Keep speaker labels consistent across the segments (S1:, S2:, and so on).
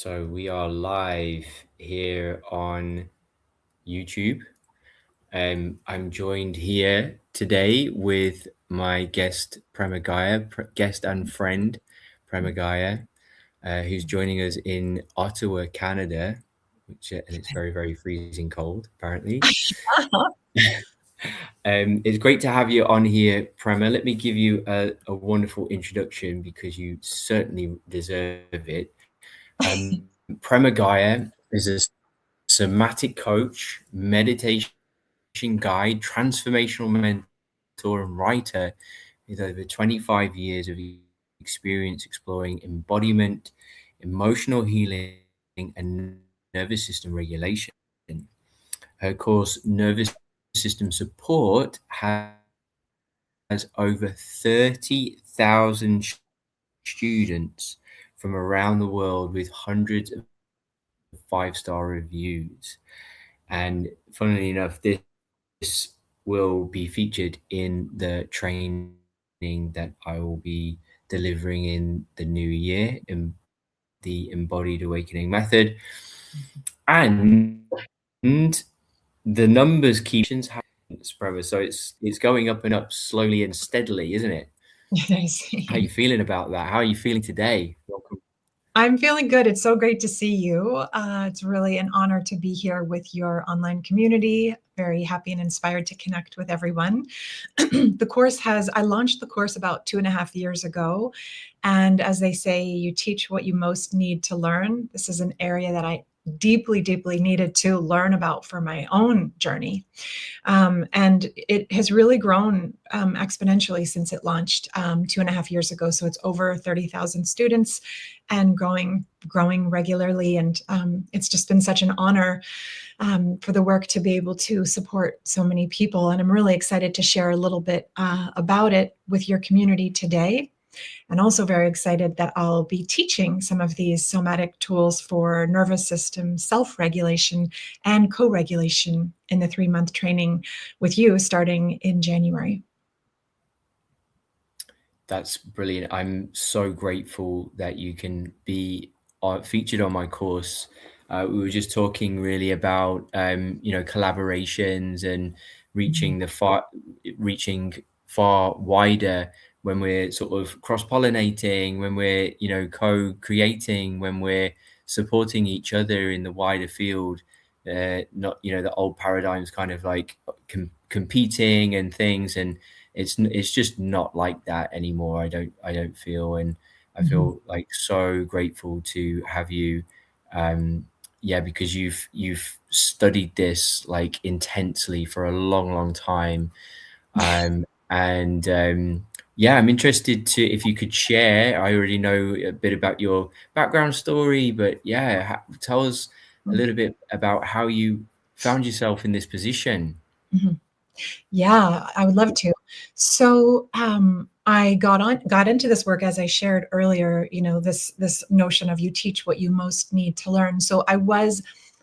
S1: So we are live here on YouTube. I'm joined here today with my guest Prema Gaia, guest and friend Prema Gaia, who's joining us in Ottawa, Canada, and it's very, very freezing cold, apparently. It's great to have you on here, Prema. Let me give you a wonderful introduction because you certainly deserve it. Prema Gaia is a somatic coach, meditation guide, transformational mentor, and writer with over 25 years of experience exploring embodiment, emotional healing, and nervous system regulation. Her course, Nervous System Support, has over 30,000 students from around the world with hundreds of 5-star reviews. And funnily enough, this will be featured in the training that I will be delivering in the new year in the Embodied Awakening Method. And the numbers keep Prema, so it's going up and up slowly and steadily, isn't it? How are you feeling about that? How are you feeling today? Welcome.
S2: I'm feeling good. It's so great to see you. It's really an honor to be here with your online community. Very happy and inspired to connect with everyone. I launched the course about 2.5 years ago. And as they say, you teach what you most need to learn. This is an area that I deeply, deeply needed to learn about for my own journey. And it has really grown exponentially since it launched 2.5 years ago. So it's over 30,000 students and growing regularly. And it's just been such an honor for the work to be able to support so many people. And I'm really excited to share a little bit about it with your community today. And also very excited that I'll be teaching some of these somatic tools for nervous system self-regulation and co-regulation in the 3-month training with you starting in January.
S1: That's brilliant. I'm so grateful that you can be featured on my course. We were just talking really about collaborations and reaching far wider when we're sort of cross-pollinating, when we're co-creating, when we're supporting each other in the wider field. Not the old paradigms kind of like competing and things, and it's just not like that anymore. I don't feel, and I feel like so grateful to have you, because you've studied this like intensely for a long time, I'm interested to, if you could share. I already know a bit about your background story, but tell us a little bit about how you found yourself in this position.
S2: Yeah, I would love to. So I got into this work, as I shared earlier, this notion of you teach what you most need to learn. So I was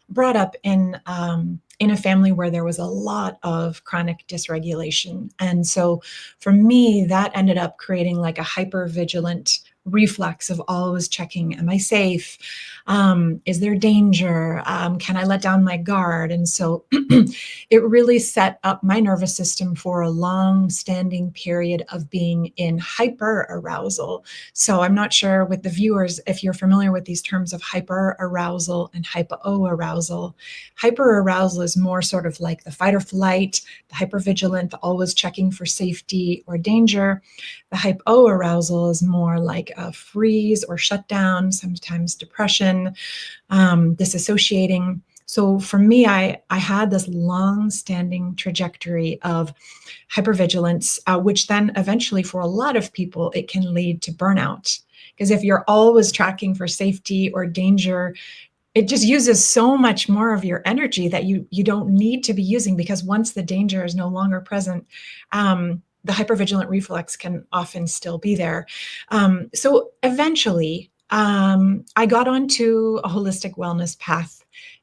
S2: brought up in a family where there was a lot of chronic dysregulation. And so for me, that ended up creating like a hyper-vigilant reflex of always checking, am I safe? Is there danger? Can I let down my guard? And so it really set up my nervous system for a long-standing period of being in hyper-arousal. So I'm not sure with the viewers if you're familiar with these terms of hyper-arousal and hypo-arousal. Hyper-arousal is more sort of like the fight or flight, the hyper-vigilant, the always checking for safety or danger. The hypo-arousal is more like a freeze or shutdown, sometimes depression, disassociating. So for me, I had this long-standing trajectory of hypervigilance, which then eventually for a lot of people, it can lead to burnout. Because if you're always tracking for safety or danger, it just uses so much more of your energy that you don't need to be using, because once the danger is no longer present, the hypervigilant reflex can often still be there. So eventually, I got onto a holistic wellness path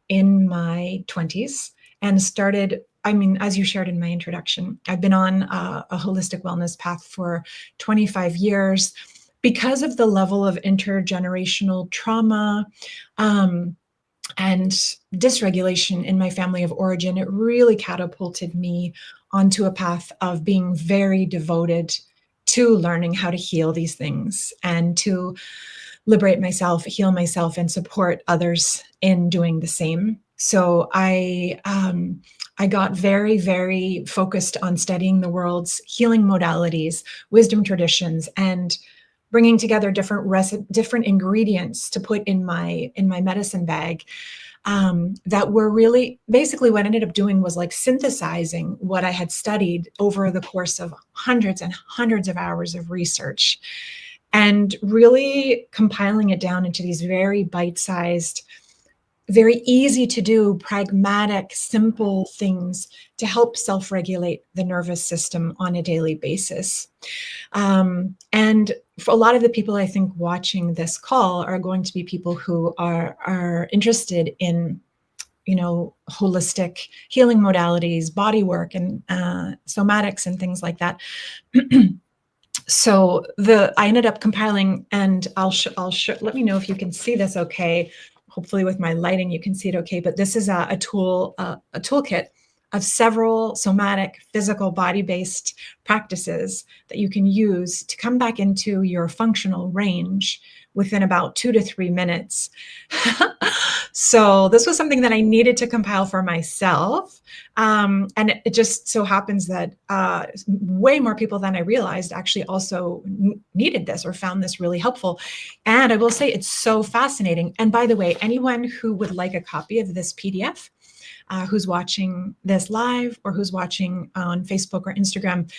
S2: in my 20s and started, as you shared in my introduction, I've been on a holistic wellness path for 25 years. because of the level of intergenerational trauma, and dysregulation in my family of origin, it really catapulted me onto a path of being very devoted to learning how to heal these things and to liberate myself, heal myself, and support others in doing the same. So I got very, very focused on studying the world's healing modalities, wisdom traditions, and bringing together different ingredients to put in my medicine bag, that were really basically what I ended up doing was like synthesizing what I had studied over the course of hundreds and hundreds of hours of research, and really compiling it down into these very bite-sized, very easy to do, pragmatic, simple things to help self-regulate the nervous system on a daily basis. And for a lot of the people I think watching this call are going to be people who are interested in, holistic healing modalities, body work, and somatics and things like that. So I ended up compiling, and I'll let me know if you can see this okay. Hopefully with my lighting, you can see it okay. But this is a toolkit of several somatic, physical, body-based practices that you can use to come back into your functional range within about 2 to 3 minutes. So this was something that I needed to compile for myself. And it just so happens that way more people than I realized actually also needed this or found this really helpful. And I will say it's so fascinating. And by the way, anyone who would like a copy of this PDF, who's watching this live or who's watching on Facebook or Instagram,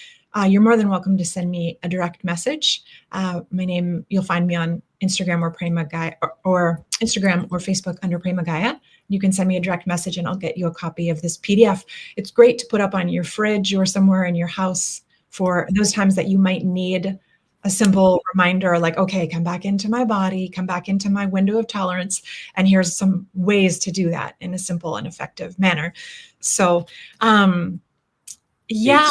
S2: you're more than welcome to send me a direct message. My name, you'll find me on Instagram or Prema Gaia, or Instagram or Facebook under Prema Gaia. You can send me a direct message and I'll get you a copy of this PDF. It's great to put up on your fridge or somewhere in your house for those times that you might need a simple reminder, like, okay, come back into my body, come back into my window of tolerance. And here's some ways to do that in a simple and effective manner. So, yeah.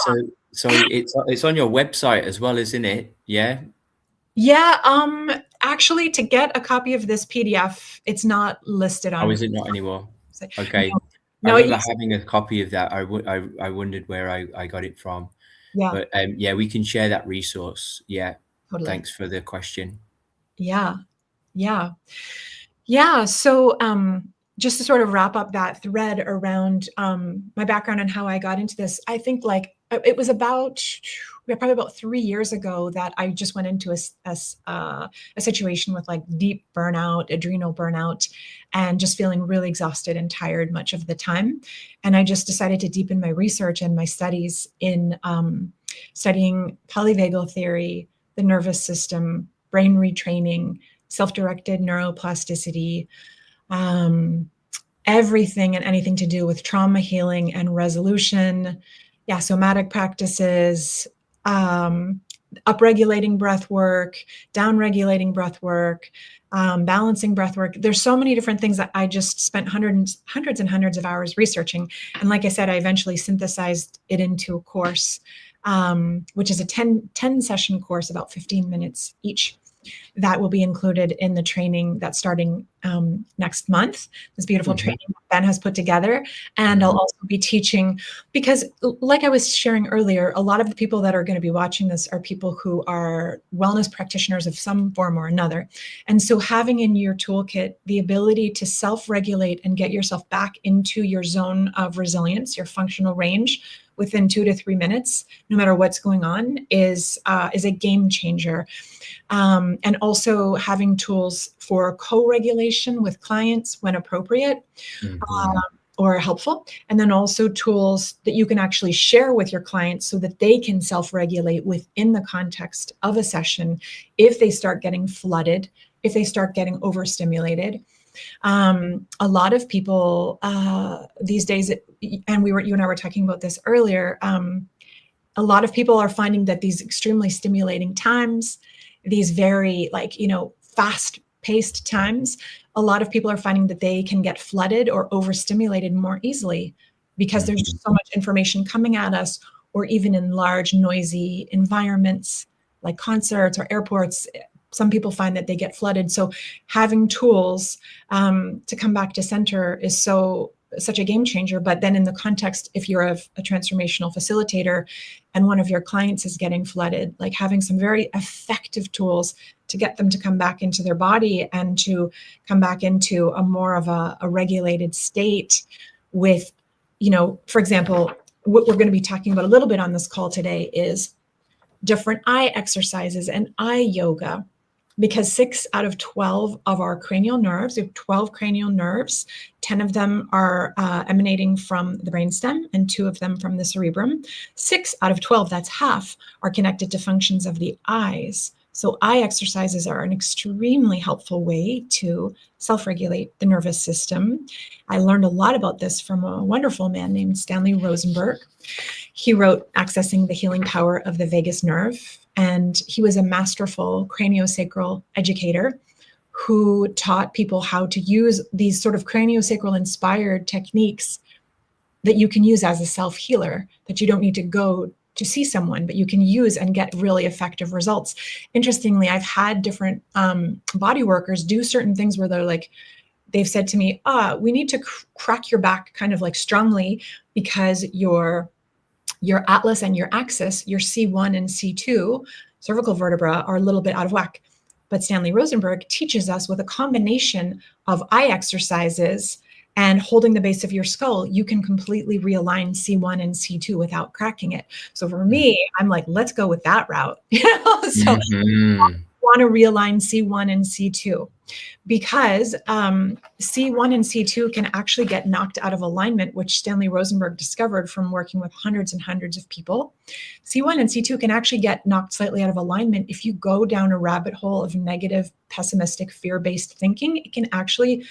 S1: So it's on your website as well, isn't it? Yeah.
S2: Yeah. Actually, to get a copy of this PDF, it's not listed on.
S1: Oh, is it not anymore? Okay.
S2: No,
S1: I remember having a copy of that. I wondered where I got it from.
S2: Yeah.
S1: But yeah, we can share that resource. Yeah.
S2: Totally.
S1: Thanks for the question.
S2: Yeah. Yeah. Yeah. So just to sort of wrap up that thread around my background and how I got into this, I think like it was probably about 3 years ago that I just went into a situation with like deep burnout, adrenal burnout, and just feeling really exhausted and tired much of the time. And I just decided to deepen my research and my studies in studying polyvagal theory, the nervous system, brain retraining, self-directed neuroplasticity, everything and anything to do with trauma healing and resolution. Yeah, somatic practices, upregulating breath work, downregulating breath work, balancing breath work. There's so many different things that I just spent hundreds and hundreds of hours researching. And like I said, I eventually synthesized it into a course, which is a 10 session course, about 15 minutes each. That will be included in the training that's starting next month, this beautiful training Ben has put together. And I'll also be teaching, because like I was sharing earlier, a lot of the people that are going to be watching this are people who are wellness practitioners of some form or another. And so having in your toolkit the ability to self-regulate and get yourself back into your zone of resilience, your functional range, within 2 to 3 minutes, no matter what's going on, is a game changer. And also having tools for co-regulation with clients when appropriate, or helpful. And then also tools that you can actually share with your clients so that they can self-regulate within the context of a session if they start getting flooded, if they start getting overstimulated. A lot of people these days, and you and I were talking about this earlier, a lot of people are finding that these extremely stimulating times, these very fast-paced times, a lot of people are finding that they can get flooded or overstimulated more easily because there's just so much information coming at us, or even in large, noisy environments like concerts or airports. some people find that they get flooded. So having tools to come back to center is such a game changer. But then in the context, if you're a transformational facilitator and one of your clients is getting flooded, like having some very effective tools to get them to come back into their body and to come back into a more of a regulated state with, for example, what we're going to be talking about a little bit on this call today is different eye exercises and eye yoga. Because 6 out of 12 of our cranial nerves, we have 12 cranial nerves, 10 of them are emanating from the brainstem and 2 of them from the cerebrum. 6 out of 12, that's half, are connected to functions of the eyes. So eye exercises are an extremely helpful way to self-regulate the nervous system. I learned a lot about this from a wonderful man named Stanley Rosenberg. He wrote Accessing the Healing Power of the Vagus Nerve, and he was a masterful craniosacral educator who taught people how to use these sort of craniosacral inspired techniques that you can use as a self-healer, that you don't need to go to see someone, but you can use and get really effective results. Interestingly, I've had different body workers do certain things where they've said to me, we need to crack your back kind of like strongly because your atlas and your axis, your C1 and C2 cervical vertebra are a little bit out of whack. But Stanley Rosenberg teaches us with a combination of eye exercises and holding the base of your skull, you can completely realign C1 and C2 without cracking it. So for me, I'm like, let's go with that route. So I want to realign C1 and C2 because C1 and C2 can actually get knocked out of alignment, which Stanley Rosenberg discovered from working with hundreds and hundreds of people. C1 and C2 can actually get knocked slightly out of alignment if you go down a rabbit hole of negative, pessimistic, fear-based thinking. It can actually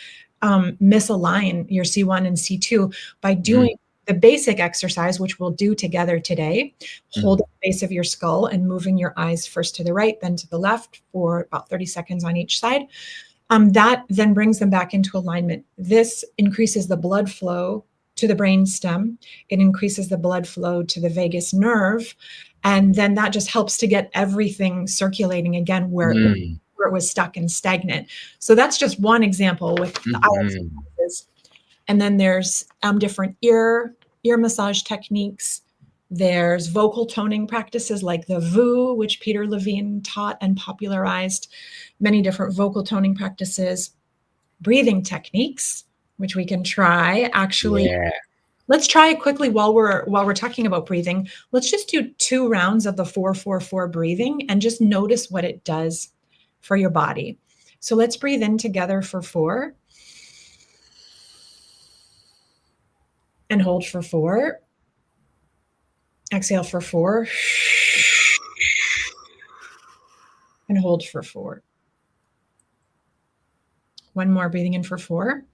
S2: misalign your C1 and C2 by doing the basic exercise, which we'll do together today, holding the base of your skull and moving your eyes first to the right, then to the left for about 30 seconds on each side. That then brings them back into alignment. This increases the blood flow to the brain stem. It increases the blood flow to the vagus nerve. And then that just helps to get everything circulating again where it was stuck and stagnant. So that's just one example with the eye exercises. And then there's different ear massage techniques. There's vocal toning practices like the VU, which Peter Levine taught and popularized, many different vocal toning practices, breathing techniques, which we can try. Actually, let's try it quickly while we're talking about breathing. Let's just do 2 rounds of the 4-4-4 breathing and just notice what it does for your body. So let's breathe in together for 4 and hold for 4. Exhale for 4 and hold for 4. One more, breathing in for 4.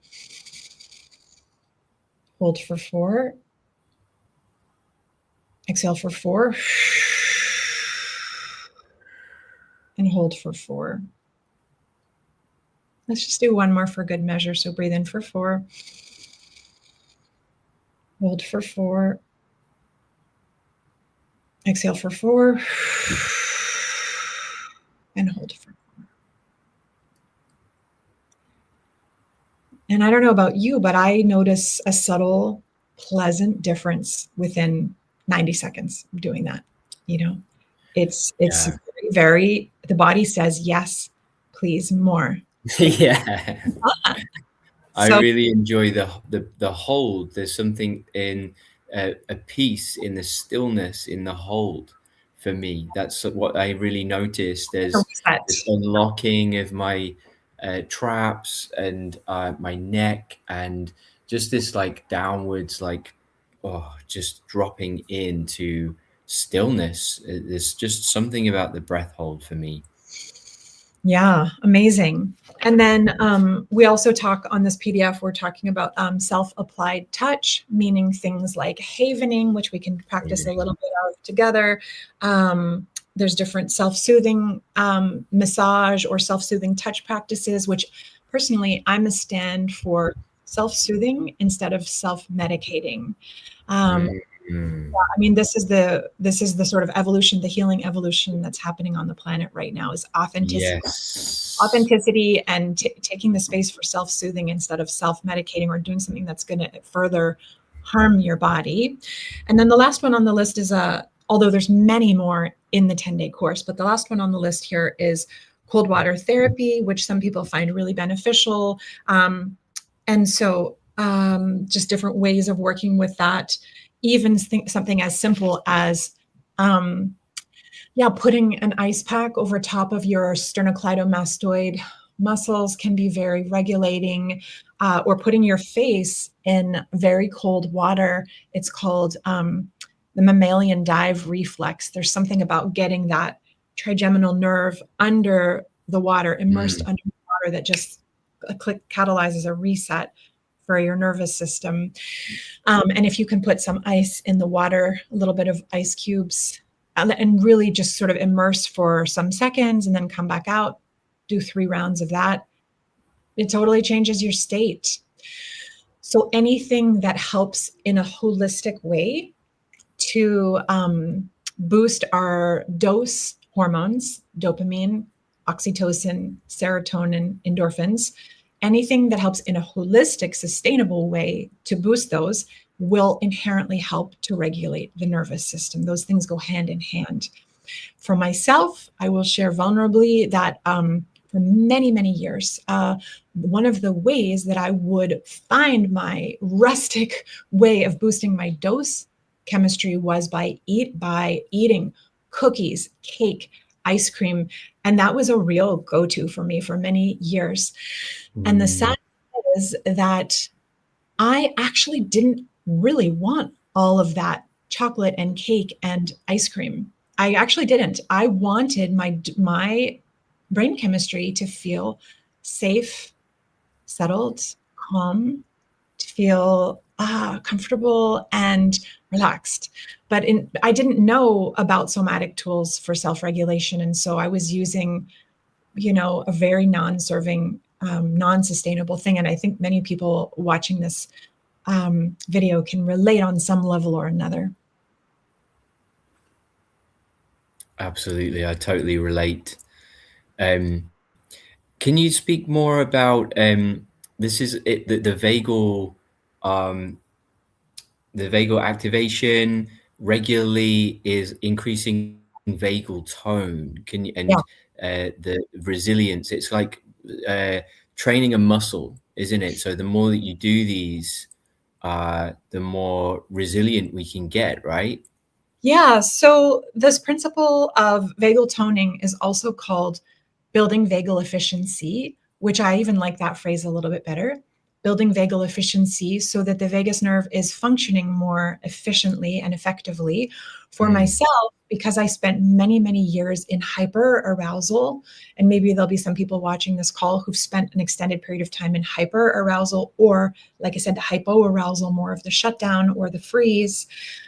S2: Hold for 4. Exhale for 4 and hold for 4. Let's just do one more for good measure. So breathe in for 4. Hold for 4. Exhale for 4 and hold for 4. And I don't know about you, but I notice a subtle, pleasant difference within 90 seconds of doing that. It's very, the body says, yes, please, more.
S1: I really enjoy the hold. There's something in a peace in the stillness in the hold for me. That's what I really noticed. There's this unlocking of my traps and my neck, and just this like downwards, like just dropping into stillness. There's just something about the breath hold for me.
S2: Yeah, amazing. And then we also talk on this PDF, we're talking about self-applied touch, meaning things like havening, which we can practice a little bit of together. There's different self-soothing massage or self-soothing touch practices, which personally I'm a stand for self-soothing instead of self-medicating.
S1: Mm.
S2: I mean, this is the sort of evolution, the healing evolution that's happening on the planet right now, is
S1: Yes.
S2: authenticity and taking the space for self-soothing instead of self-medicating or doing something that's going to further harm your body. And then the last one on the list is although there's many more in the 10-day course, but the last one on the list here is cold water therapy, which some people find really beneficial. And so just different ways of working with that, even something as simple as putting an ice pack over top of your sternocleidomastoid muscles can be very regulating, or putting your face in very cold water. It's called the mammalian dive reflex. There's something about getting that trigeminal nerve under the water, immersed
S1: Mm.
S2: under the water, that just catalyzes a reset for your nervous system. And if you can put some ice in the water, a little bit of ice cubes, and really just sort of immerse for some seconds and then come back out, do 3 rounds of that, it totally changes your state. So anything that helps in a holistic way to boost our dose hormones, dopamine, oxytocin, serotonin, endorphins, anything that helps in a holistic, sustainable way to boost those will inherently help to regulate the nervous system. Those things go hand in hand. For myself, I will share vulnerably that for many, many years, one of the ways that I would find my rustic way of boosting my dose chemistry was by eating cookies, cake, ice cream. And that was a real go-to for me for many years. And the sad
S1: Mm.
S2: thing is that I actually didn't really want all of that chocolate and cake and ice cream. I actually didn't. I wanted my brain chemistry to feel safe, settled, calm, to feel comfortable and relaxed. But I didn't know about somatic tools for self-regulation, and so I was using, a very non-serving, non-sustainable thing. And I think many people watching this video can relate on some level or another.
S1: Absolutely, I totally relate. Um, can you speak more about this is it um, the vagal activation regularly is increasing vagal tone. Can you
S2: Yeah.
S1: and the resilience? It's like training a muscle, isn't it? So the more that you do these, the more resilient we can get, right?
S2: Yeah. So this principle of vagal toning is also called building vagal efficiency, which I even like that phrase a little bit better. Building vagal efficiency so that the vagus nerve is functioning more efficiently and effectively. For
S1: Mm.
S2: myself, because I spent many, many years in hyper arousal, and maybe there'll be some people watching this call who've spent an extended period of time in hyper arousal, or like I said, hypo arousal, more of the shutdown or the freeze.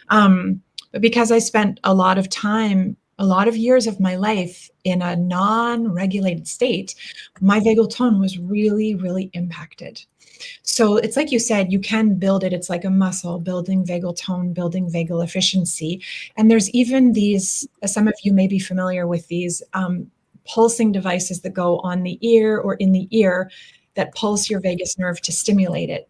S2: But because I spent a lot of time, a lot of years of my life in a non-regulated state, my vagal tone was really, really impacted. So it's like you said, you can build it. It's like a muscle, building vagal tone, building vagal efficiency. And there's even these, some of you may be familiar with these pulsing devices that go on the ear or in the ear that pulse your vagus nerve to stimulate it.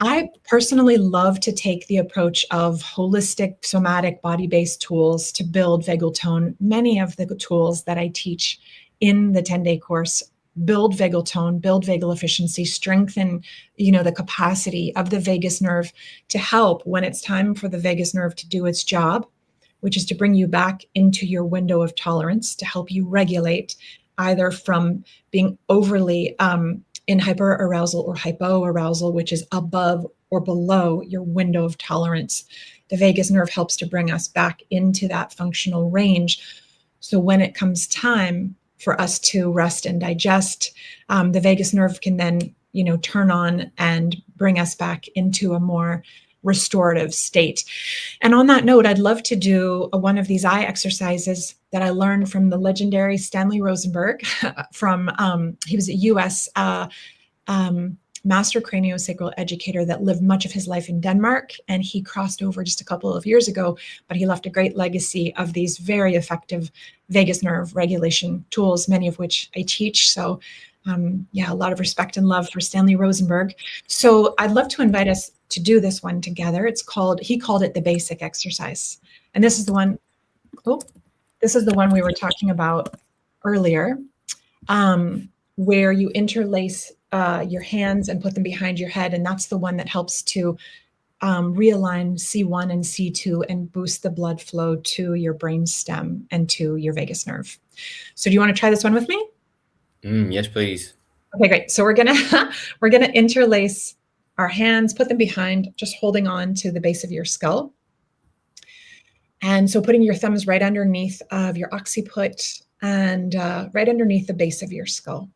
S2: I personally love to take the approach of holistic, somatic, body-based tools to build vagal tone. Many of the tools that I teach in the 10-day course build vagal tone, build vagal efficiency, strengthen, the capacity of the vagus nerve to help when it's time for the vagus nerve to do its job, which is to bring you back into your window of tolerance, to help you regulate either from being overly in hyperarousal or hypoarousal, which is above or below your window of tolerance. The vagus nerve helps to bring us back into that functional range. So when it comes time for us to rest and digest, the vagus nerve can then, turn on and bring us back into a more restorative state. And on that note, I'd love to do one of these eye exercises that I learned from the legendary Stanley Rosenberg from, he was a US master craniosacral educator that lived much of his life in Denmark, and he crossed over just a couple of years ago, but he left a great legacy of these very effective vagus nerve regulation tools, many of which I teach. So yeah, a lot of respect and love for Stanley Rosenberg. So I'd love to invite us to do this one together. He called it the basic exercise. And this is the one, this is the one we were talking about earlier, where you interlace your hands and put them behind your head. And that's the one that helps to realign C1 and C2 and boost the blood flow to your brain stem and to your vagus nerve. So do you want to try this one with me?
S1: Yes, please.
S2: Okay, great. So we're gonna interlace our hands, put them behind, just holding on to the base of your skull. And so putting your thumbs right underneath of your occiput and right underneath the base of your skull.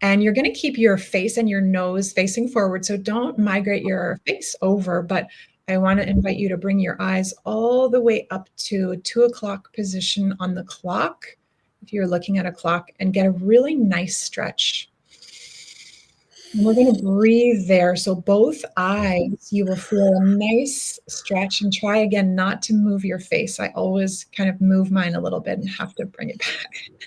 S2: And you're going to keep your face and your nose facing forward. So don't migrate your face over, but I want to invite you to bring your eyes all the way up to 2 o'clock position on the clock, if you're looking at a clock, and get a really nice stretch. And we're going to breathe there. So both eyes, you will feel a nice stretch, and try again not to move your face. I always kind of move mine a little bit and have to bring it back.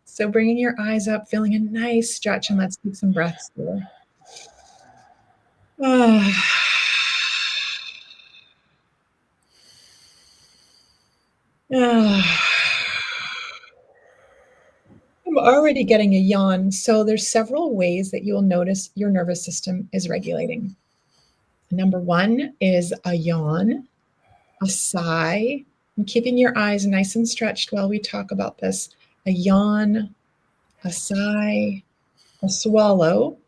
S2: So bringing your eyes up, feeling a nice stretch, and let's take some breaths here. I'm already getting a yawn. So there's several ways that you'll notice your nervous system is regulating. Number one is a yawn, a sigh, and keeping your eyes nice and stretched while we talk about this. A yawn, a sigh, a swallow.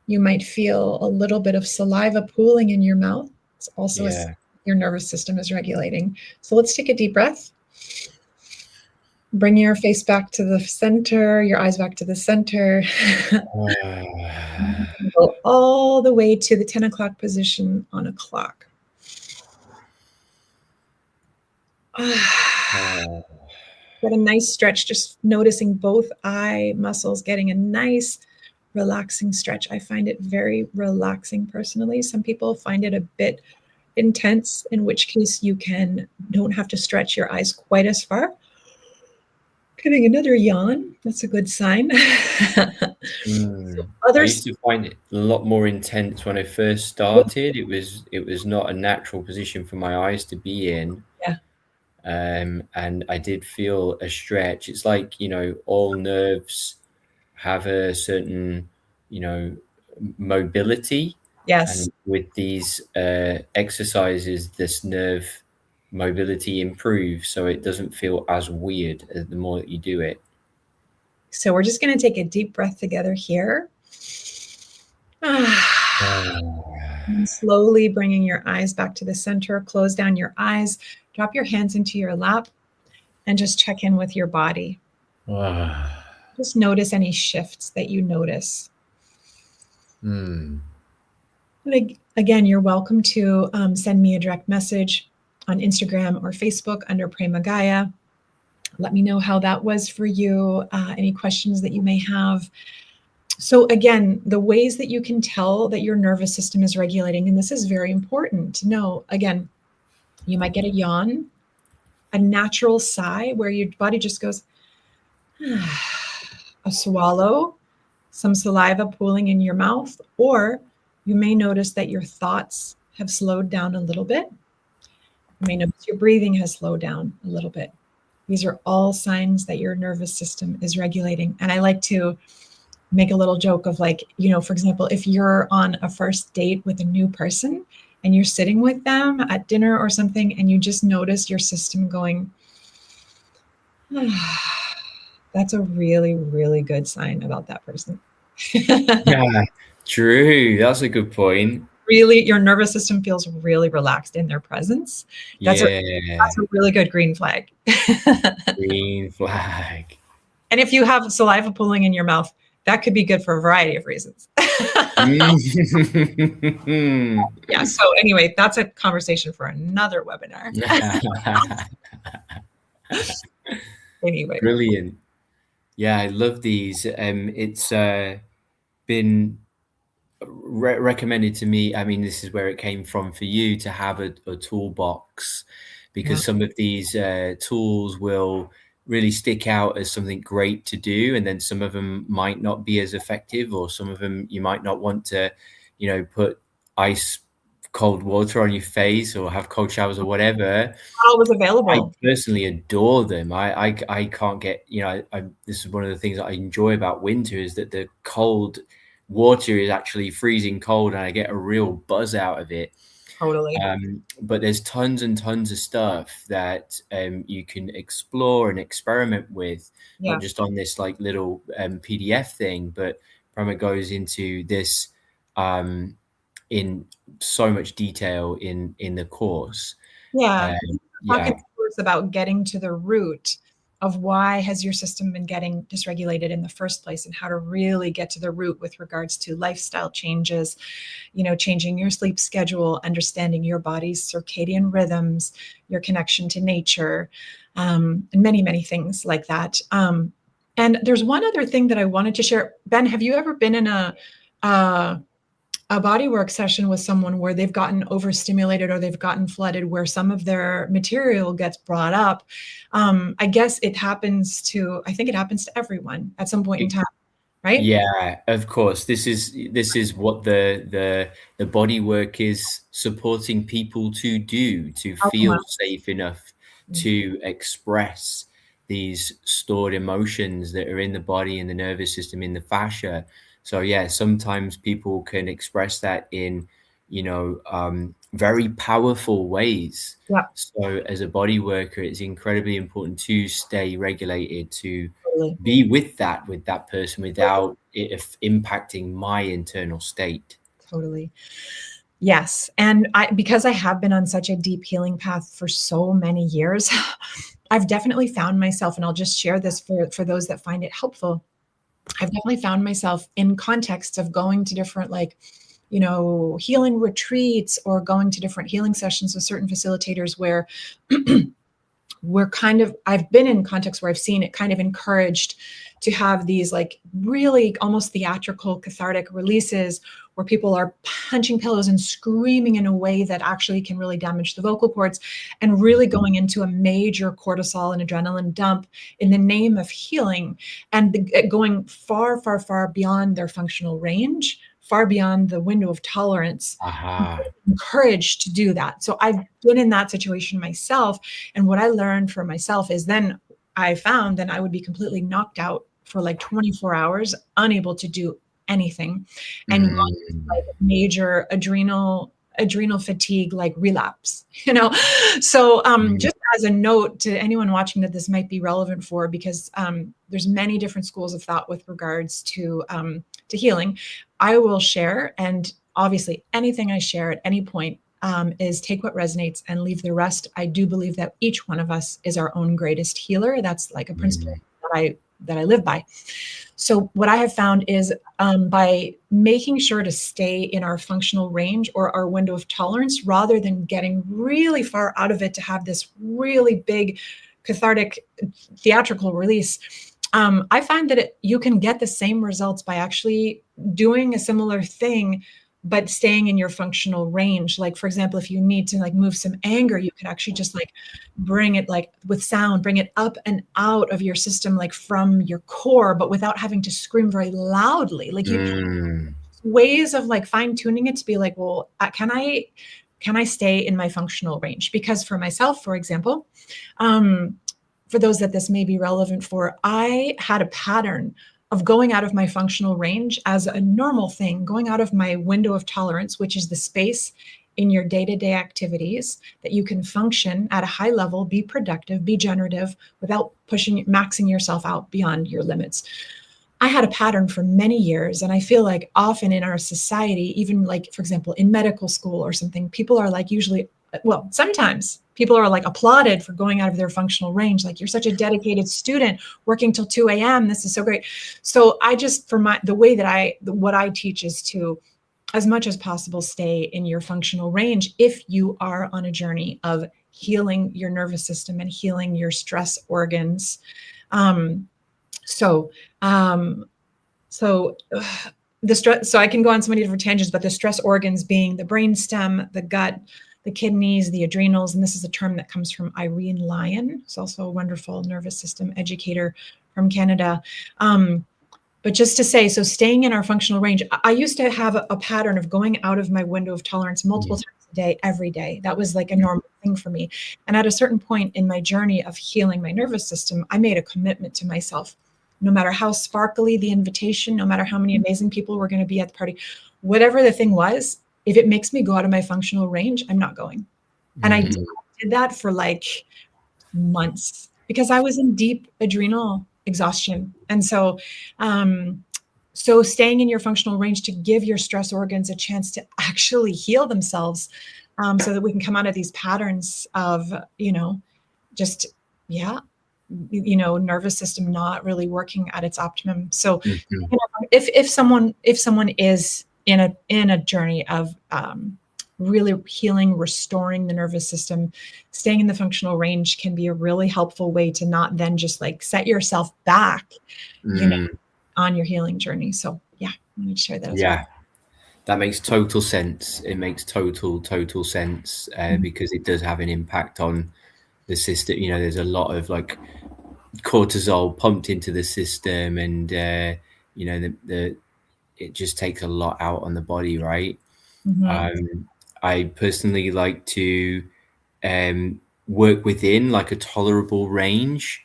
S2: You might feel a little bit of saliva pooling in your mouth. It's also your nervous system is regulating. So let's take a deep breath. Bring your face back to the center, your eyes back to the center. Go all the way to the 10 o'clock position on a clock. Get a nice stretch, just noticing both eye muscles getting a nice relaxing stretch. I find it very relaxing personally. Some people find it a bit intense, in which case you don't have to stretch your eyes quite as far. Getting another yawn, that's a good sign.
S1: I used to find it a lot more intense when I first started. It was not a natural position for my eyes to be in.
S2: Yeah.
S1: And I did feel a stretch. It's like, all nerves have a certain, mobility.
S2: Yes.
S1: And with these exercises, this nerve mobility improves, so it doesn't feel as weird the more that you do it.
S2: So we're just going to take a deep breath together here. And slowly bringing your eyes back to the center. Close down your eyes. Drop your hands into your lap and just check in with your body. Just notice any shifts that you notice. And again, you're welcome to send me a direct message on Instagram or Facebook under Prema Gaia. Let me know how that was for you, any questions that you may have. So again, the ways that you can tell that your nervous system is regulating, and this is very important to know. Again, you might get a yawn, a natural sigh where your body just goes, a swallow, some saliva pooling in your mouth, or you may notice that your thoughts have slowed down a little bit. You may notice your breathing has slowed down a little bit. These are all signs that your nervous system is regulating. And I like to make a little joke of, like, for example, if you're on a first date with a new person and you're sitting with them at dinner or something, and you just notice your system going, that's a really, really good sign about that person.
S1: Yeah, true. That's a good point.
S2: Really, your nervous system feels really relaxed in their presence. That's a really good green flag.
S1: Green flag.
S2: And if you have saliva pooling in your mouth, that could be good for a variety of reasons. Yeah. So anyway, that's a conversation for another webinar. Anyway.
S1: Brilliant. Yeah, I love these. It's been recommended to me, I mean, this is where it came from for you, to have a toolbox,
S2: Yeah,
S1: because some of these tools will really stick out as something great to do, and then some of them might not be as effective, or some of them you might not want to, put ice cold water on your face or have cold showers or whatever.
S2: always
S1: I
S2: available.
S1: personally adore them. I can't get, this is one of the things that I enjoy about winter, is that the cold water is actually freezing cold and I get a real buzz out of it.
S2: Totally.
S1: But there's tons and tons of stuff that you can explore and experiment with, not
S2: Yeah.
S1: just on this like little PDF thing, but Prema goes into this um, in so much detail in the course.
S2: Yeah.
S1: Um,
S2: Talking
S1: yeah.
S2: about getting to the root of why has your system been getting dysregulated in the first place, and how to really get to the root with regards to lifestyle changes, changing your sleep schedule, understanding your body's circadian rhythms, your connection to nature, and many, many things like that. And there's one other thing that I wanted to share. Ben, have you ever been in uh, a body work session with someone where they've gotten overstimulated or they've gotten flooded, where some of their material gets brought up? I guess I think it happens to everyone at some point in time, right?
S1: Yeah, of course. This is what the body work is supporting people to do, to
S2: Oh,
S1: feel
S2: wow.
S1: safe enough to express these stored emotions that are in the body, in the nervous system, in the fascia. So yeah, sometimes people can express that in, very powerful ways.
S2: Yeah,
S1: So as a body worker, it's incredibly important to stay regulated, to
S2: totally.
S1: be with that person without it impacting my internal state.
S2: Totally. Yes. And because I have been on such a deep healing path for so many years, I've definitely found myself, and I'll just share this for those that find it helpful. I've definitely found myself in contexts of going to different, like, healing retreats, or going to different healing sessions with certain facilitators where I've been in contexts where I've seen it kind of encouraged to have these like really almost theatrical cathartic releases, where people are punching pillows and screaming in a way that actually can really damage the vocal cords, and really going into a major cortisol and adrenaline dump in the name of healing, and going far, far, far beyond their functional range, far beyond the window of tolerance,
S1: Aha.
S2: encouraged to do that. So I've been in that situation myself. And what I learned for myself is, then I found that I would be completely knocked out for like 24 hours, unable to do anything, and like
S1: Mm.
S2: major adrenal fatigue, like relapse, So
S1: Mm.
S2: just as a note to anyone watching that this might be relevant for, because there's many different schools of thought with regards to healing. I will share, and obviously anything I share at any point is take what resonates and leave the rest. I do believe that each one of us is our own greatest healer. That's like a principle
S1: Mm.
S2: that I live by. So what I have found is, by making sure to stay in our functional range or our window of tolerance, rather than getting really far out of it to have this really big cathartic theatrical release, I find that you can get the same results by actually doing a similar thing, but staying in your functional range. Like, for example, if you need to like move some anger, you could actually just like bring it, like with sound, bring it up and out of your system, like from your core, but without having to scream very loudly. Like, you
S1: Mm.
S2: ways of like fine tuning it to be like, well, can I stay in my functional range? Because for myself, for example, um, for those that this may be relevant for, I had a pattern of going out of my functional range as a normal thing, going out of my window of tolerance, which is the space in your day-to-day activities that you can function at a high level, be productive, be generative, without maxing yourself out beyond your limits. I had a pattern for many years. And I feel like often in our society, even like, for example, in medical school or something, people are like usually, well, sometimes people are like applauded for going out of their functional range. Like, you're such a dedicated student working till 2 a.m. This is so great. So I just, the way that what I teach is to, as much as possible, stay in your functional range if you are on a journey of healing your nervous system and healing your stress organs. Um, so, um, so the stress, so I can go on so many different tangents, but the stress organs being the brainstem, the gut, the kidneys, the adrenals, and this is a term that comes from Irene Lyon, who's also a wonderful nervous system educator from Canada. But just to say, so staying in our functional range, I used to have a pattern of going out of my window of tolerance multiple times a day, every day. That was like a normal thing for me. And at a certain point in my journey of healing my nervous system, I made a commitment to myself. No matter how sparkly the invitation, no matter how many amazing people were going to be at the party, whatever the thing was, if it makes me go out of my functional range, I'm not going. And I did that for like months because I was in deep adrenal exhaustion. And so, so staying in your functional range to give your stress organs a chance to actually heal themselves, so that we can come out of these patterns of, just, nervous system not really working at its optimum. So if someone is in a journey of, really healing, restoring the nervous system, staying in the functional range can be a really helpful way to not then just like set yourself back, on your healing journey. So yeah, I'm going to share that as well.
S1: That makes total sense. It makes total sense, because it does have an impact on the system. There's a lot of like cortisol pumped into the system, and it just takes a lot out on the body, right? I personally like to work within like a tolerable range,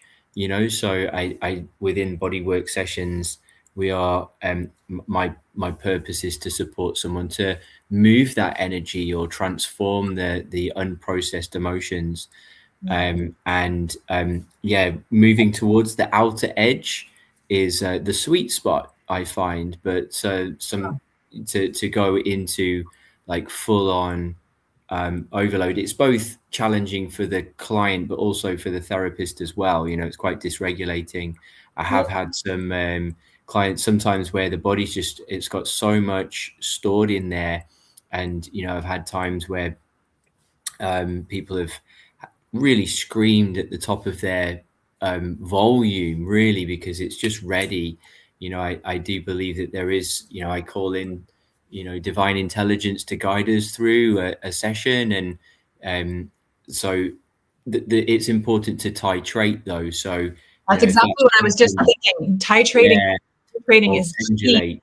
S1: so I within bodywork sessions, we are my purpose is to support someone to move that energy or transform the unprocessed emotions, moving towards the outer edge is the sweet spot, I find. But to go into like full on overload, it's both challenging for the client but also for the therapist as well. It's quite dysregulating. I have had some clients sometimes where the body's it's got so much stored in there, and I've had times where people have really screamed at the top of their volume, really, because it's just ready. I do believe that there is, I call in divine intelligence to guide us through a session, and so it's important to titrate though. So
S2: that's exactly what I was just thinking. Titrating is key.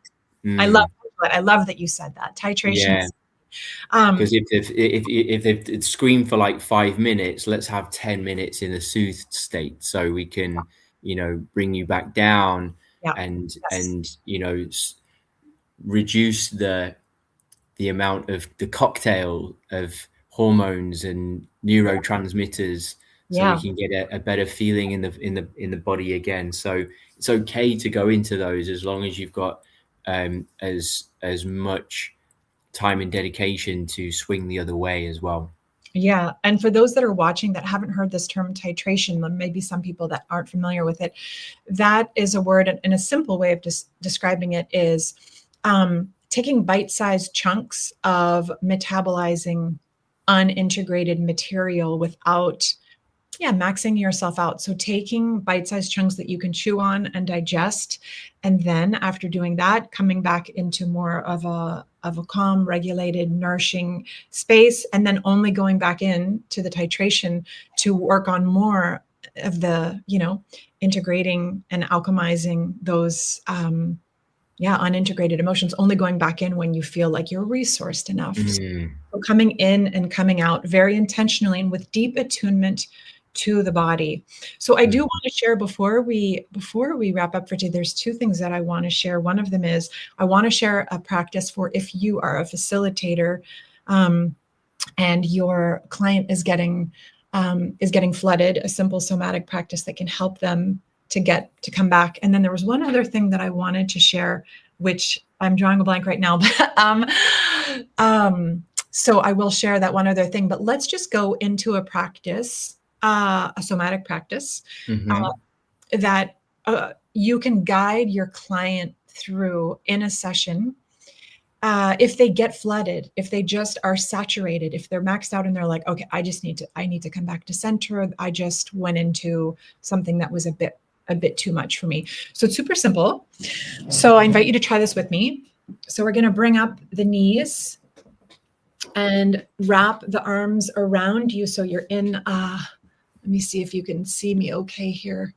S2: I love that you said that. Titration.
S1: Because if they've screamed for like 5 minutes, let's have 10 minutes in a soothed state, so we can bring you back down, and reduce the amount of the cocktail of hormones and neurotransmitters, so we can get a better feeling in the body again. So it's okay to go into those as long as you've got as much time and dedication to swing the other way as well.
S2: Yeah. And for those that are watching that haven't heard this term titration, maybe some people that aren't familiar with it, that is a word, and a simple way of describing it is taking bite-sized chunks of metabolizing unintegrated material without maxing yourself out. So taking bite-sized chunks that you can chew on and digest, and then after doing that, coming back into more of a calm, regulated, nourishing space, and then only going back in to the titration to work on more of the, integrating and alchemizing those unintegrated emotions, only going back in when you feel like you're resourced enough. So coming in and coming out very intentionally and with deep attunement to the body. So I do want to share before we wrap up for today, there's two things that I want to share. One of them is I want to share a practice for if you are a facilitator and your client is getting flooded, a simple somatic practice that can help them to come back. And then there was one other thing that I wanted to share, which I'm drawing a blank right now, but so I will share that one other thing, but let's just go into a practice, a somatic practice that you can guide your client through in a session. If they get flooded, if they just are saturated, if they're maxed out and they're like, okay, I need to come back to center. I just went into something that was a bit too much for me. So it's super simple. So I invite you to try this with me. So we're going to bring up the knees and wrap the arms around you. So you're in, let me see if you can see me okay here.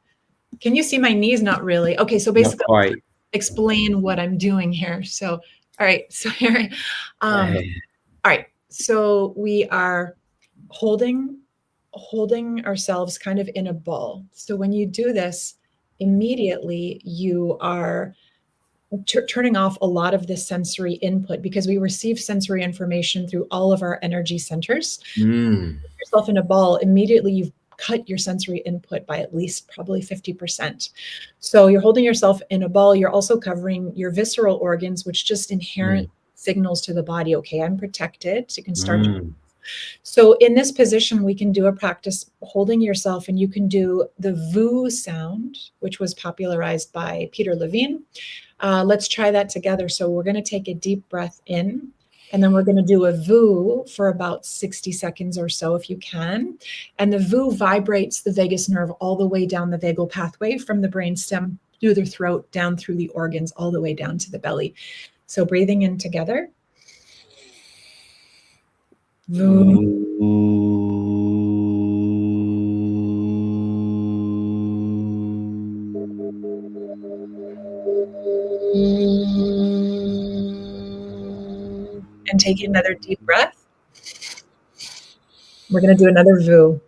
S2: Can you see my knees? Not really. Okay. So
S1: Not
S2: basically
S1: quite.
S2: explain what I'm doing here. So, all right. So here, all right. So we are holding ourselves kind of in a ball. So when you do this, immediately you are turning off a lot of the sensory input, because we receive sensory information through all of our energy centers.
S1: Mm.
S2: Put yourself in a ball, immediately you've cut your sensory input by at least probably 50%. So you're holding yourself in a ball. You're also covering your visceral organs, which just inherent signals to the body, okay, I'm protected. So you can start. So in this position, we can do a practice holding yourself, and you can do the VU sound, which was popularized by Peter Levine. Let's try that together. So we're going to take a deep breath in, and then we're going to do a VU for about 60 seconds or so, if you can. And the VU vibrates the vagus nerve all the way down the vagal pathway from the brainstem through the throat, down through the organs, all the way down to the belly. So breathing in together. VU. And taking another deep breath. We're going to do another VU.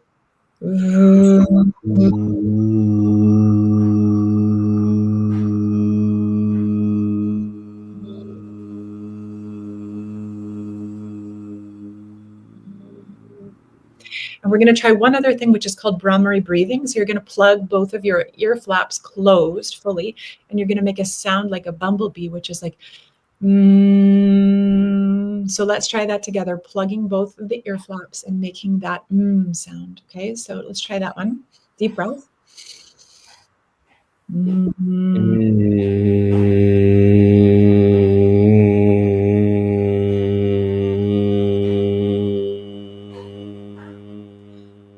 S2: And we're going to try one other thing, which is called Brahmari breathing. So you're going to plug both of your ear flaps closed fully, and you're going to make a sound like a bumblebee, which is like, So let's try that together, plugging both of the ear flaps and making that sound. Okay, so let's try that one. Deep breath.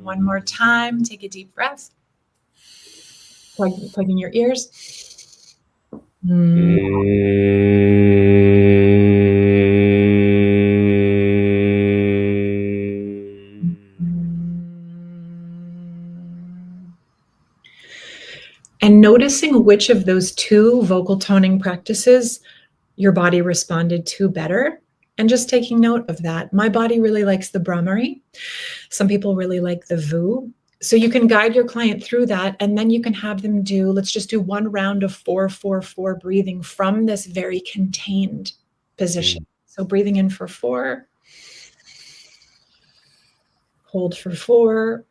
S2: One more time. Take a deep breath. Plug in your ears. And noticing which of those two vocal toning practices your body responded to better, and just taking note of that. My body really likes the Brahmari. Some people really like the VU. So you can guide your client through that, and then you can have them do, let's just do one round of 4-4-4 breathing from this very contained position. So breathing in for 4, hold for 4,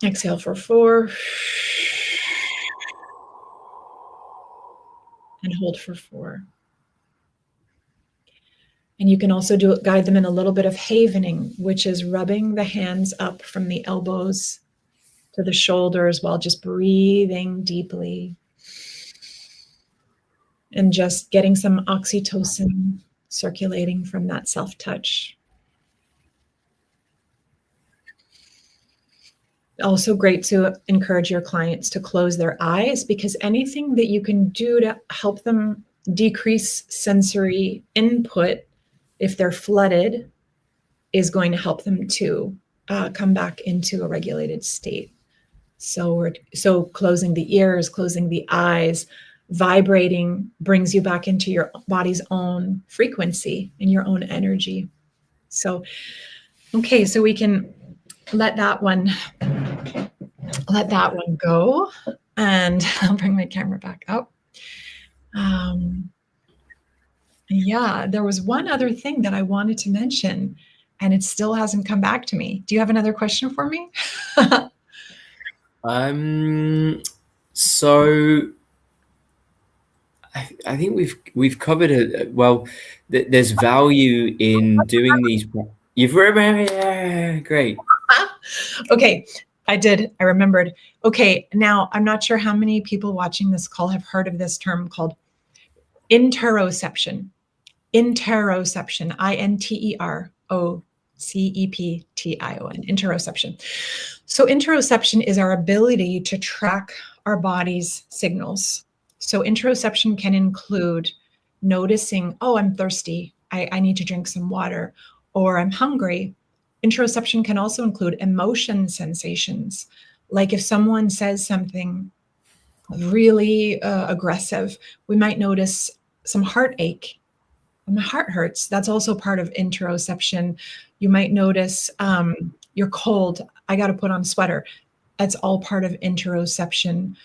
S2: exhale for 4, and hold for 4. And you can also guide them in a little bit of havening, which is rubbing the hands up from the elbows to the shoulders while just breathing deeply. And just getting some oxytocin circulating from that self-touch. Also great to encourage your clients to close their eyes, because anything that you can do to help them decrease sensory input if they're flooded is going to help them to come back into a regulated state. So closing the ears, closing the eyes, vibrating brings you back into your body's own frequency and your own energy. So, okay, so we can let that one go, and I'll bring my camera back up. Yeah, there was one other thing that I wanted to mention, and it still hasn't come back to me. Do you have another question for me?
S1: So I think we've covered it well. There's value in doing these. You've remembered, yeah, great.
S2: Okay, I remembered. Okay, now I'm not sure how many people watching this call have heard of this term called interoception. Interoception, INTEROCEPTION, interoception. So interoception is our ability to track our body's signals. So interoception can include noticing, oh, I'm thirsty. I need to drink some water, or I'm hungry. Interoception can also include emotion sensations. Like if someone says something really aggressive, we might notice some heartache. My heart hurts. That's also part of interoception. You might notice you're cold. I got to put on a sweater. That's all part of interoception.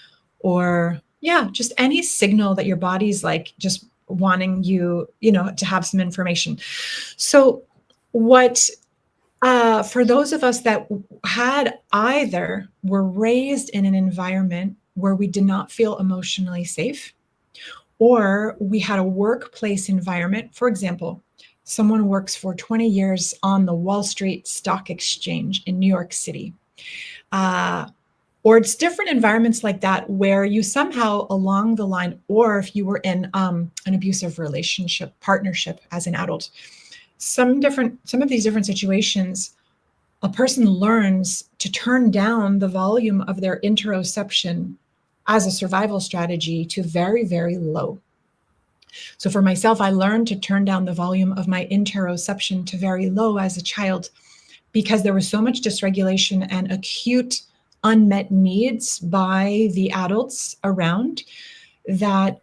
S2: Or yeah, just any signal that your body's like just wanting you, to have some information. So what for those of us that had either were raised in an environment where we did not feel emotionally safe, or we had a workplace environment, for example, someone works for 20 years on the Wall Street Stock Exchange in New York City. Or it's different environments like that where you somehow along the line, or if you were in an abusive relationship, partnership as an adult, some of these different situations, a person learns to turn down the volume of their interoception as a survival strategy to very, very low. So for myself, I learned to turn down the volume of my interoception to very low as a child because there was so much dysregulation and acute unmet needs by the adults around that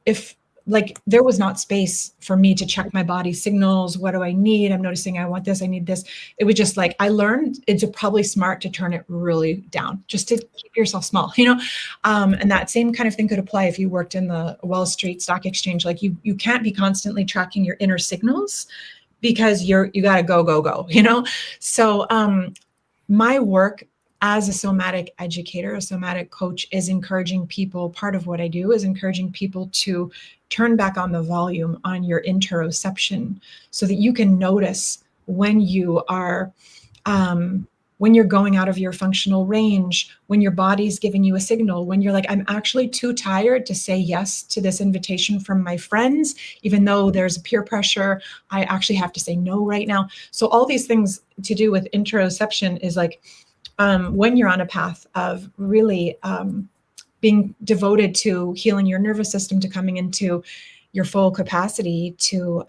S2: if like there was not space for me to check my body signals. What do I need? I'm noticing I want this, I need this. It was just like I learned it's probably smart to turn it really down just to keep yourself small, and that same kind of thing could apply if you worked in the Wall Street Stock Exchange. Like you can't be constantly tracking your inner signals because you got to go. So my work as a somatic educator, a somatic coach, is encouraging people. Part of what I do is encouraging people to turn back on the volume on your interoception so that you can notice when you are when you're going out of your functional range, when your body's giving you a signal, when you're like, I'm actually too tired to say yes to this invitation from my friends, even though there's peer pressure, I actually have to say no right now. So all these things to do with interoception is like, when you're on a path of really being devoted to healing your nervous system, to coming into your full capacity to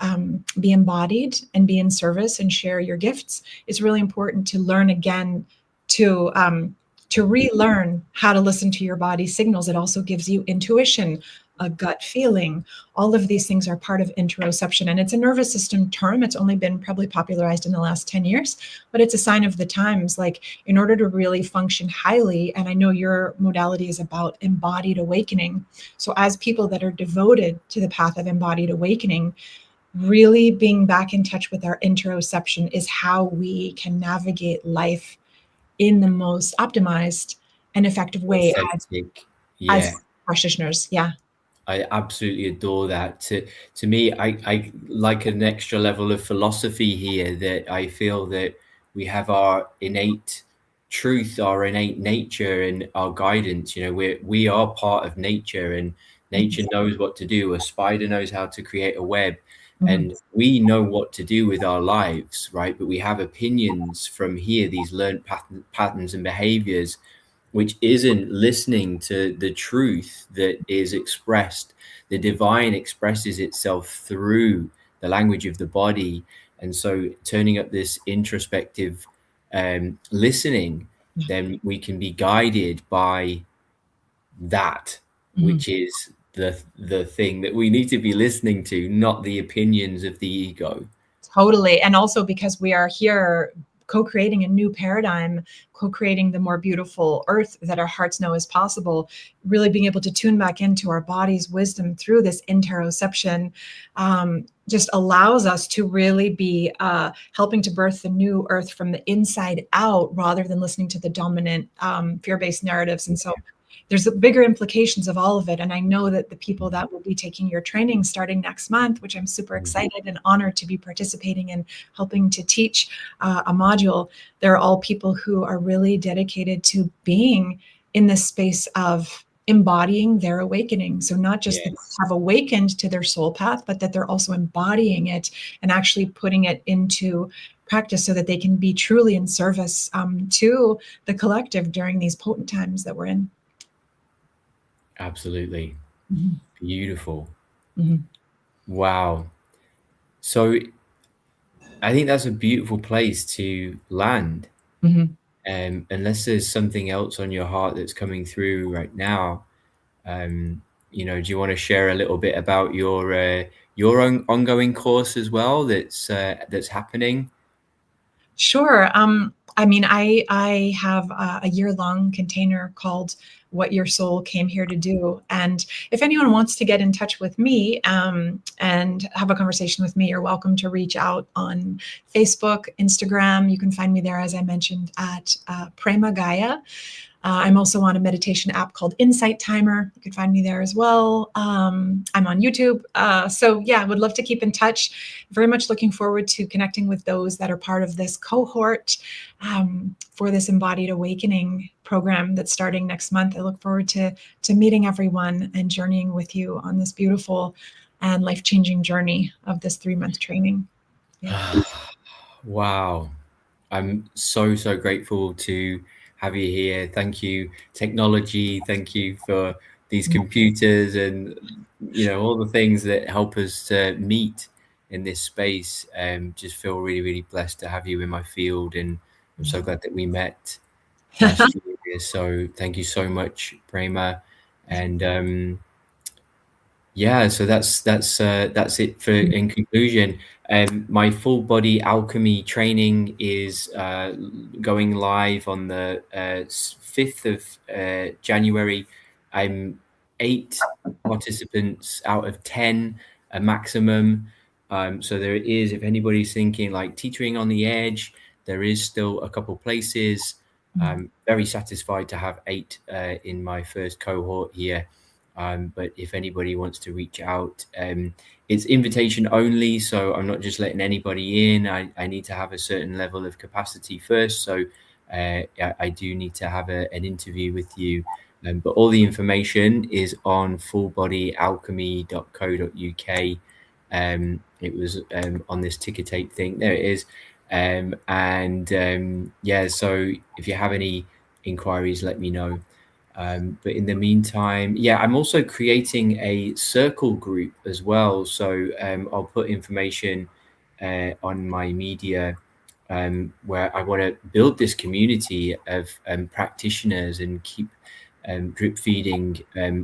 S2: be embodied and be in service and share your gifts, it's really important to learn again to relearn how to listen to your body's signals. It also gives you intuition, a gut feeling. All of these things are part of interoception, and it's a nervous system term. It's only been probably popularized in the last 10 years, but it's a sign of the times. Like in order to really function highly, and I know your modality is about embodied awakening. So as people that are devoted to the path of embodied awakening, really being back in touch with our interoception is how we can navigate life in the most optimized and effective way
S1: Authentic.
S2: as
S1: Yeah.
S2: practitioners. Yeah.
S1: I absolutely adore that. To me, I like an extra level of philosophy here, that I feel that we have our innate truth, our innate nature, and our guidance. We are part of nature, and nature knows what to do. A spider knows how to create a web, and we know what to do with our lives, right? But we have opinions from here, these learned patterns and behaviors, which isn't listening to the truth that is expressed. The divine expresses itself through the language of the body. And so turning up this introspective listening, then we can be guided by that, which is the thing that we need to be listening to, not the opinions of the ego.
S2: Totally. And also because we are here co-creating a new paradigm, co-creating the more beautiful earth that our hearts know is possible, really being able to tune back into our body's wisdom through this interoception just allows us to really be helping to birth the new earth from the inside out, rather than listening to the dominant fear-based narratives. And so there's bigger implications of all of it. And I know that the people that will be taking your training starting next month, which I'm super excited and honored to be participating in, helping to teach a module, they're all people who are really dedicated to being in this space of embodying their awakening. So not just that they have awakened to their soul path, but that they're also embodying it and actually putting it into practice so that they can be truly in service to the collective during these potent times that we're in.
S1: Absolutely.
S2: Mhm.
S1: Beautiful.
S2: Mhm.
S1: Wow. So I think that's a beautiful place to land.
S2: Mhm.
S1: Unless there's something else on your heart that's coming through right now, do you want to share a little bit about your own ongoing course as well that's happening?
S2: Sure. I mean, I have a year-long container called "What Your Soul Came Here to Do," and if anyone wants to get in touch with me and have a conversation with me, you're welcome to reach out on Facebook, Instagram. You can find me there, as I mentioned, at Prema Gaia. I'm also on a meditation app called Insight Timer. You can find me there as well. I'm on YouTube. So, yeah, I would love to keep in touch. Very much looking forward to connecting with those that are part of this cohort for this embodied awakening program that's starting next month. I look forward to meeting everyone and journeying with you on this beautiful and life-changing journey of this 3-month training. Yeah.
S1: Wow. I'm so, so grateful to have you here. Thank you, technology. Thank you for these computers and all the things that help us to meet in this space. Just feel really, really blessed to have you in my field, and I'm so glad that we met last year. So thank you so much, Prema. And yeah, so that's it for in conclusion. My full body alchemy training is going live on the 5th of January. I'm 8 participants out of 10, a maximum. So there is, if anybody's thinking like teetering on the edge, there is still a couple places. I'm very satisfied to have 8 in my first cohort here. But if anybody wants to reach out, it's invitation only. So I'm not just letting anybody in. I need to have a certain level of capacity first. So I do need to have an interview with you. But all the information is on fullbodyalchemy.co.uk. It was on this ticker tape thing. There it is. Yeah, so if you have any inquiries, let me know. But in the meantime, yeah, I'm also creating a circle group as well. So I'll put information on my media where I want to build this community of practitioners and keep drip feeding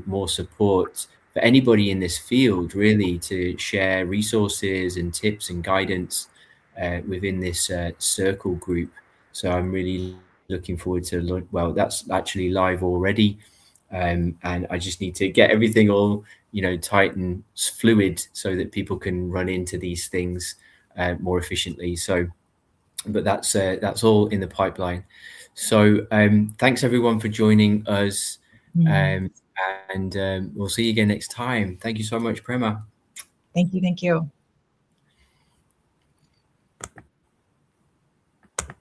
S1: more support for anybody in this field, really, to share resources and tips and guidance within this circle group. So I'm really looking forward to, well, that's actually live already. And I just need to get everything all, tight and fluid so that people can run into these things more efficiently. So, but that's all in the pipeline. So thanks everyone for joining us. And we'll see you again next time. Thank you so much, Prema.
S2: Thank you. Thank you.